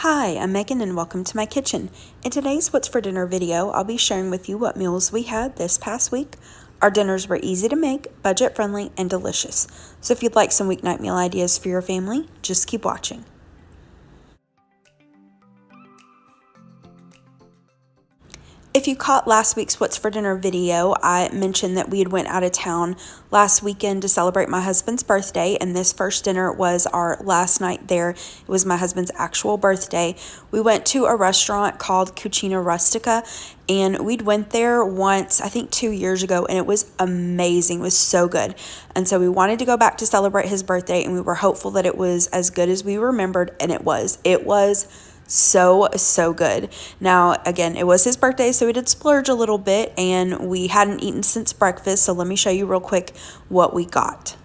Hi, I'm Megan and welcome to my kitchen. In today's What's for Dinner video, I'll be sharing with you what meals we had this past week. Our dinners were easy to make, budget friendly, and delicious. So if you'd like some weeknight meal ideas for your family, just keep watching. If you caught last week's What's for Dinner video, I mentioned that we had went out of town last weekend to celebrate my husband's birthday, and this first dinner was our last night there. It was my husband's actual birthday. We went to a restaurant called Cucina Rustica, and we'd went there once, I think 2 years ago, and it was amazing. It was so good. And so we wanted to go back to celebrate his birthday, and we were hopeful that it was as good as we remembered, and it was. It was so good. Now, again, it was his birthday, so we did splurge a little bit, and we hadn't eaten since breakfast, so let me show you real quick what we got.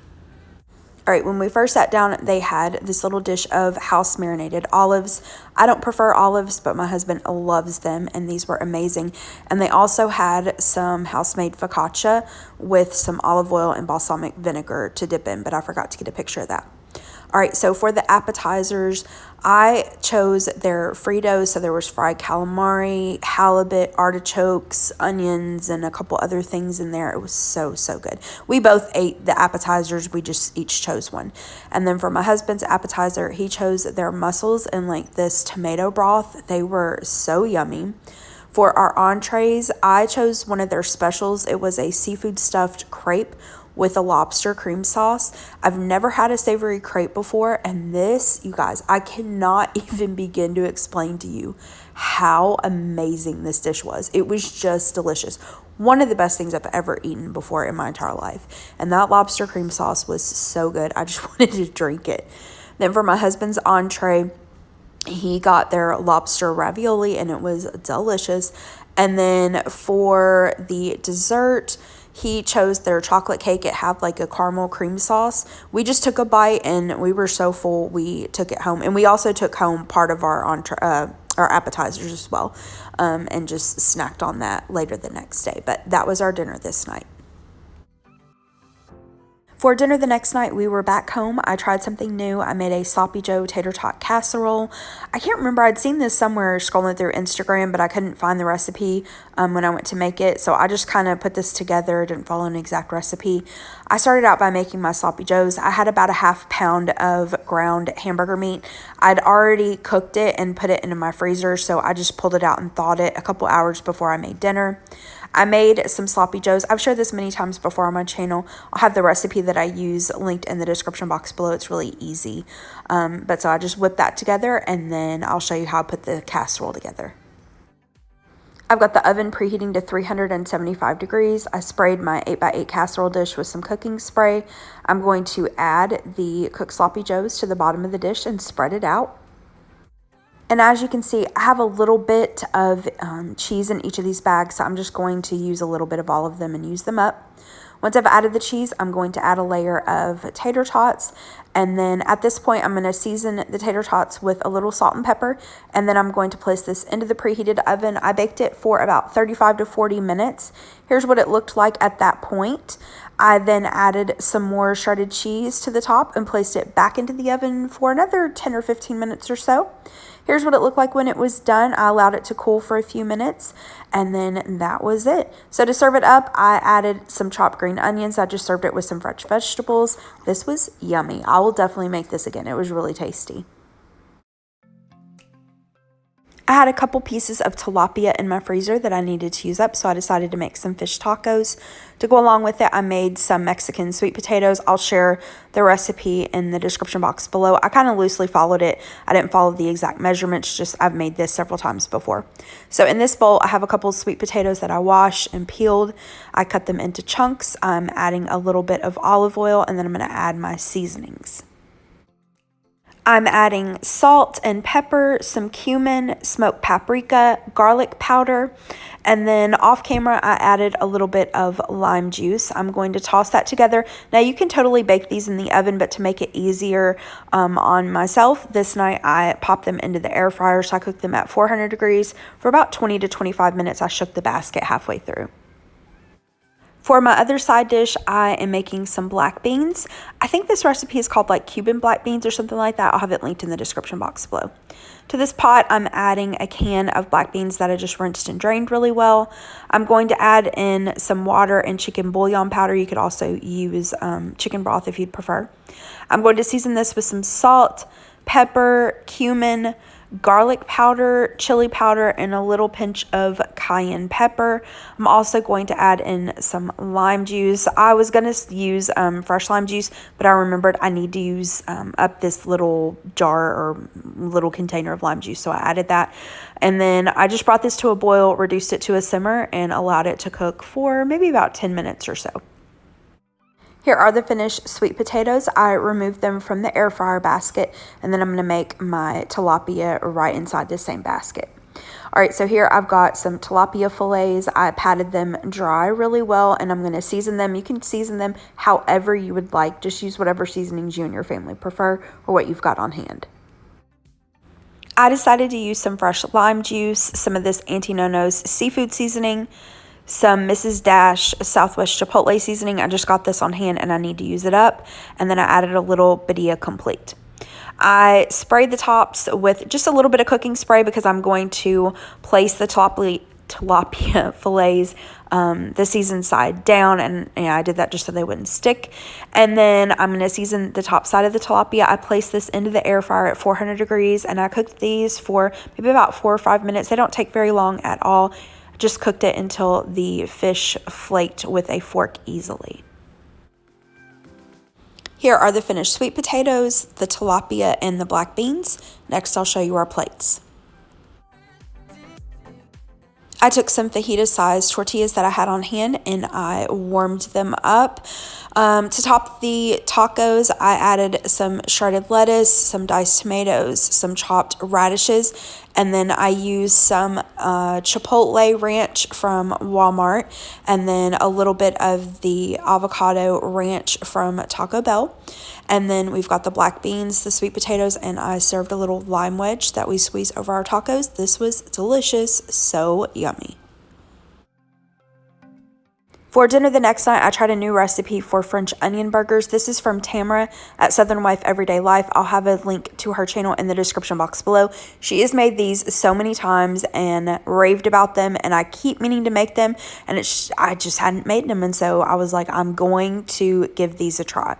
All right, when we first sat down, they had this little dish of house marinated olives. I don't prefer olives, but my husband loves them, and these were amazing. And they also had some house-made focaccia with some olive oil and balsamic vinegar to dip in, but I forgot to get a picture of that. All right, so for the appetizers, I chose their Fritos. So there was fried calamari, halibut, artichokes, onions, and a couple other things in there. It was so good. We both ate the appetizers. We just each chose one. And then for my husband's appetizer, he chose their mussels and like this tomato broth. They were so yummy. For our entrees, I chose one of their specials. It was a seafood stuffed crepe with a lobster cream sauce. I've never had a savory crepe before, and this, you guys, I cannot even begin to explain to you how amazing this dish was. It was just delicious. One of the best things I've ever eaten before in my entire life. And that lobster cream sauce was so good. I just wanted to drink it. Then for my husband's entree, he got their lobster ravioli, and it was delicious. And then for the dessert, he chose their chocolate cake. It had like a caramel cream sauce. We just took a bite and we were so full we took it home. And we also took home part of our appetizers as well, and just snacked on that later the next day. But that was our dinner this night. For dinner the next night, we were back home. I tried something new. I made a Sloppy Joe tater tot casserole. I can't remember. I'd seen this somewhere scrolling through Instagram, but I couldn't find the recipe when I went to make it. So I just kind of put this together. Didn't follow an exact recipe. I started out by making my Sloppy Joes. I had about a half pound of ground hamburger meat. I'd already cooked it and put it into my freezer, so I just pulled it out and thawed it a couple hours before I made dinner. I made some Sloppy Joes. I've shared this many times before on my channel. I'll have the recipe that I use linked in the description box below. It's really easy. But so I just whipped that together, and then I'll show you how I put the casserole together. I've got the oven preheating to 375 degrees. I sprayed my 8x8 casserole dish with some cooking spray. I'm going to add the cooked Sloppy Joes to the bottom of the dish and spread it out. And as you can see, I have a little bit of cheese in each of these bags, so I'm just going to use a little bit of all of them and use them up. Once I've added the cheese, I'm going to add a layer of tater tots, and then at this point, I'm going to season the tater tots with a little salt and pepper, and then I'm going to place this into the preheated oven. I baked it for about 35 to 40 minutes. Here's what it looked like at that point. I then added some more shredded cheese to the top and placed it back into the oven for another 10 or 15 minutes or so. Here's what it looked like when it was done. I allowed it to cool for a few minutes, and then that was it. So to serve it up, I added some chopped green onions. I just served it with some fresh vegetables. This was yummy. I will definitely make this again. It was really tasty. I had a couple pieces of tilapia in my freezer that I needed to use up, so I decided to make some fish tacos. To go along with it, I made some Mexican sweet potatoes. I'll share the recipe in the description box below. I kind of loosely followed it. I didn't follow the exact measurements, just I've made this several times before. So in this bowl, I have a couple of sweet potatoes that I washed and peeled. I cut them into chunks. I'm adding a little bit of olive oil, and then I'm going to add my seasonings. I'm adding salt and pepper, some cumin, smoked paprika, garlic powder, and then off camera I added a little bit of lime juice. I'm going to toss that together. Now you can totally bake these in the oven, but to make it easier on myself, this night I popped them into the air fryer. So I cooked them at 400 degrees for about 20 to 25 minutes. I shook the basket halfway through. For my other side dish, I am making some black beans. I think this recipe is called like Cuban black beans or something like that. I'll have it linked in the description box below. To this pot, I'm adding a can of black beans that I just rinsed and drained really well. I'm going to add in some water and chicken bouillon powder. You could also use chicken broth if you'd prefer. I'm going to season this with some salt, pepper, cumin, garlic powder, chili powder, and a little pinch of cayenne pepper. I'm also going to add in some lime juice. I was going to use fresh lime juice, but I remembered I need to use up this little jar or little container of lime juice, so I added that. And then I just brought this to a boil, reduced it to a simmer, and allowed it to cook for maybe about 10 minutes or so. Here are the finished sweet potatoes. I removed them from the air fryer basket, and then I'm going to make my tilapia right inside the same basket. All right, so here I've got some tilapia fillets. I patted them dry really well, and I'm going to season them. You can season them however you would like. Just use whatever seasonings you and your family prefer or what you've got on hand. I decided to use some fresh lime juice, some of this Auntie Nono's seafood seasoning, some Mrs. Dash Southwest Chipotle seasoning. I just got this on hand and I need to use it up. And then I added a little Badia Complete. I sprayed the tops with just a little bit of cooking spray because I'm going to place the tilapia fillets the seasoned side down, and I did that just so they wouldn't stick. And then I'm going to season the top side of the tilapia. I placed this into the air fryer at 400 degrees, and I cooked these for maybe about 4 or 5 minutes. They don't take very long at all. Just cooked it until the fish flaked with a fork easily. Here are the finished sweet potatoes, the tilapia, and the black beans. Next, I'll show you our plates. I took some fajita-sized tortillas that I had on hand and I warmed them up. To top the tacos, I added some shredded lettuce, some diced tomatoes, some chopped radishes, and then I used some Chipotle ranch from Walmart, and then a little bit of the avocado ranch from Taco Bell. And then we've got the black beans, the sweet potatoes, and I served a little lime wedge that we squeezed over our tacos. This was delicious, so yummy. For dinner the next night, I tried a new recipe for French onion burgers. This is from Tamara at Southern Wife Everyday Life. I'll have a link to her channel in the description box below. She has made these so many times and raved about them, and I keep meaning to make them, and I just hadn't made them, and so I was like, I'm going to give these a try.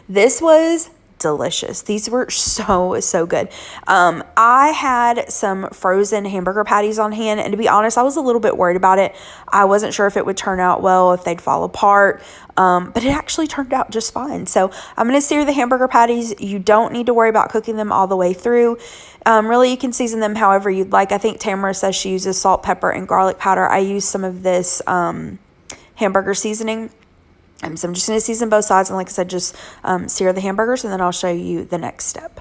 This was delicious. These were so good. I had some frozen hamburger patties on hand, and to be honest, I was a little bit worried about it. I wasn't sure if it would turn out well, if they'd fall apart, but it actually turned out just fine. So I'm going to sear the hamburger patties. You don't need to worry about cooking them all the way through. Really, you can season them however you'd like. I think Tamara says she uses salt, pepper, and garlic powder. I use some of this hamburger seasoning. So I'm just going to season both sides, and like I said, just sear the hamburgers, and then I'll show you the next step.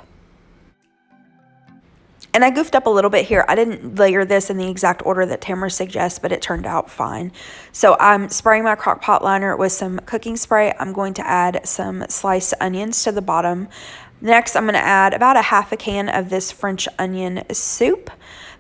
And I goofed up a little bit here. I didn't layer this in the exact order that Tamara suggests, but it turned out fine. So I'm spraying my crock pot liner with some cooking spray. I'm going to add some sliced onions to the bottom. Next, I'm going to add about a half a can of this French onion soup.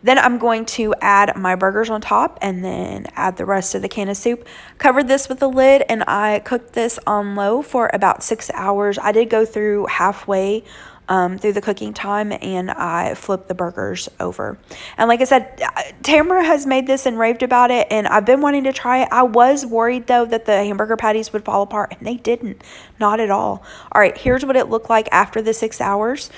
Then I'm going to add my burgers on top and then add the rest of the can of soup. Covered this with a lid, and I cooked this on low for about 6 hours. I did go through halfway through the cooking time, and I flipped the burgers over. And like I said, Tamara has made this and raved about it, and I've been wanting to try it. I was worried though that the hamburger patties would fall apart, and they didn't, not at all. All right, here's what it looked like after the 6 hours.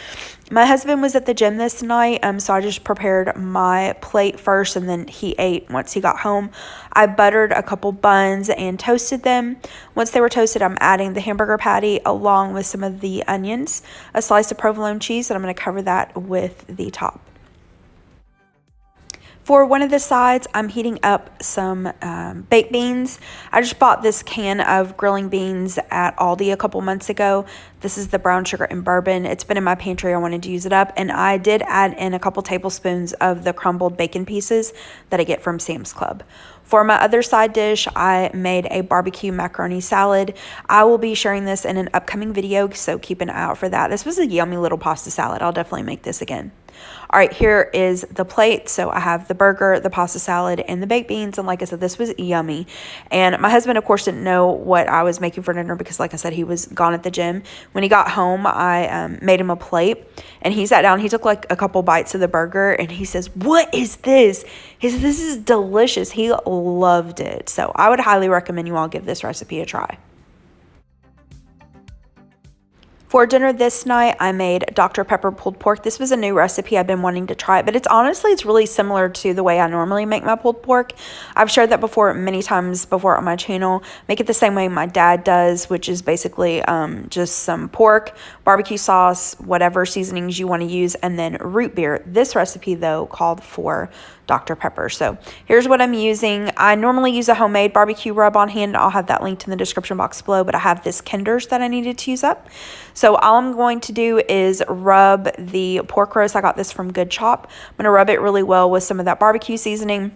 My husband was at the gym this night, so I just prepared my plate first, and then he ate once he got home. I buttered a couple buns and toasted them. Once they were toasted, I'm adding the hamburger patty along with some of the onions, a slice of provolone cheese, and I'm going to cover that with the top. For one of the sides, I'm heating up some baked beans. I just bought this can of grilling beans at Aldi a couple months ago. This is the brown sugar and bourbon. It's been in my pantry. I wanted to use it up. And I did add in a couple tablespoons of the crumbled bacon pieces that I get from Sam's Club. For my other side dish, I made a barbecue macaroni salad. I will be sharing this in an upcoming video, so keep an eye out for that. This was a yummy little pasta salad. I'll definitely make this again. All right, here is the plate. So I have the burger, the pasta salad, and the baked beans. And like I said, this was yummy. And my husband, of course, didn't know what I was making for dinner because, like I said, he was gone at the gym. When he got home, I made him a plate. And he sat down. He took like a couple bites of the burger. And he says, "What is this?" He said, "This is delicious." He loved it. So I would highly recommend you all give this recipe a try. For dinner this night, I made Dr. Pepper pulled pork. This was a new recipe. I've been wanting to try it, but it's really similar to the way I normally make my pulled pork. I've shared that before many times before on my channel. Make it the same way my dad does, which is basically just some pork, barbecue sauce, whatever seasonings you want to use, and then root beer. This recipe, though, called for Dr. Pepper. So here's what I'm using. I normally use a homemade BBQ Rub on hand. I'll have that linked in the description box below, but I have this Kinder's that I needed to use up. So all I'm going to do is rub the pork roast. I got this from Good Chop. I'm going to rub it really well with some of that barbecue seasoning.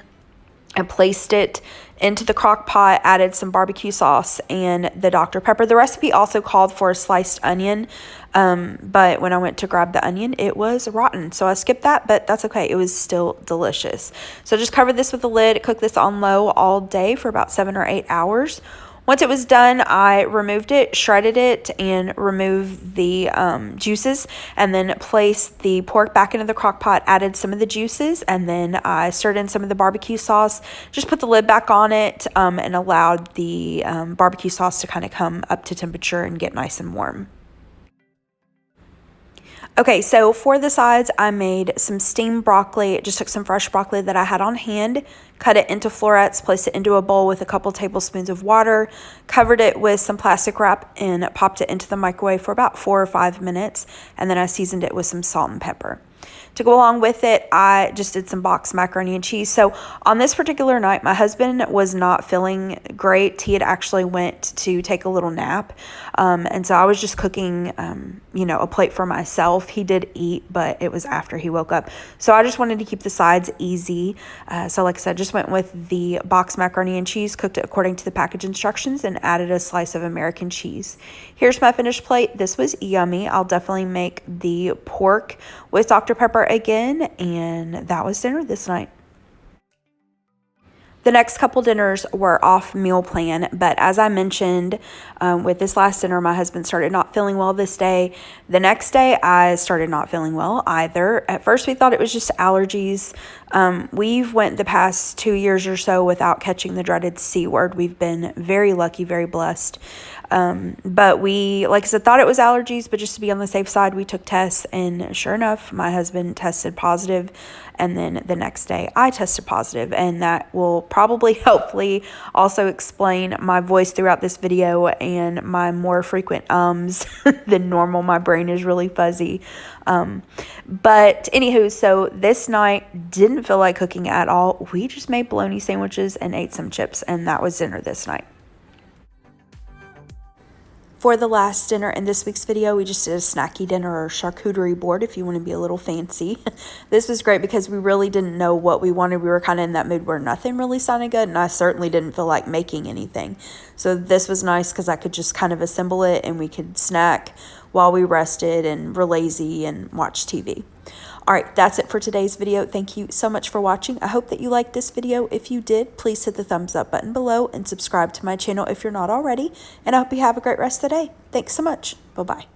I placed it into the crock pot, added some barbecue sauce and the Dr. Pepper. The recipe also called for a sliced onion, but when I went to grab the onion, it was rotten. So I skipped that, but that's okay. It was still delicious. So just cover this with a lid, cook this on low all day for about 7 or 8 hours. Once it was done, I removed it, shredded it, and removed the juices, and then placed the pork back into the crock pot, added some of the juices, and then I stirred in some of the barbecue sauce, just put the lid back on it, and allowed the barbecue sauce to kind of come up to temperature and get nice and warm. Okay, so for the sides, I made some steamed broccoli. Just took some fresh broccoli that I had on hand, cut it into florets, placed it into a bowl with a couple tablespoons of water, covered it with some plastic wrap, and popped it into the microwave for about 4 or 5 minutes, and then I seasoned it with some salt and pepper. To go along with it, I just did some boxed macaroni and cheese. So on this particular night, my husband was not feeling great. He had actually went to take a little nap. And so I was just cooking, a plate for myself. He did eat, but it was after he woke up. So I just wanted to keep the sides easy. So like I said, just went with the boxed macaroni and cheese, cooked it according to the package instructions, and added a slice of American cheese. Here's my finished plate. This was yummy. I'll definitely make the pork with Dr. Pepper again, and that was dinner this night. The next couple dinners were off meal plan, but as I mentioned, with this last dinner, my husband started not feeling well this day. The next day, I started not feeling well either. At first, we thought it was just allergies. We've went the past 2 years or so without catching the dreaded C word. We've been very lucky, very blessed. But we, like I said, thought it was allergies, but just to be on the safe side, we took tests, and sure enough, my husband tested positive, and then the next day I tested positive, and that will probably, hopefully, also explain my voice throughout this video and my more frequent ums than normal. My brain is really fuzzy. But anywho, so this night didn't feel like cooking at all. We just made bologna sandwiches and ate some chips, and that was dinner this night. For the last dinner in this week's video, we just did a snacky dinner or charcuterie board if you want to be a little fancy. This was great because we really didn't know what we wanted. We were kind of in that mood where nothing really sounded good, and I certainly didn't feel like making anything. So this was nice because I could just kind of assemble it and we could snack while we rested and were lazy and watched TV. All right, that's it for today's video. Thank you so much for watching. I hope that you liked this video. If you did, please hit the thumbs up button below and subscribe to my channel if you're not already. And I hope you have a great rest of the day. Thanks so much. Bye-bye.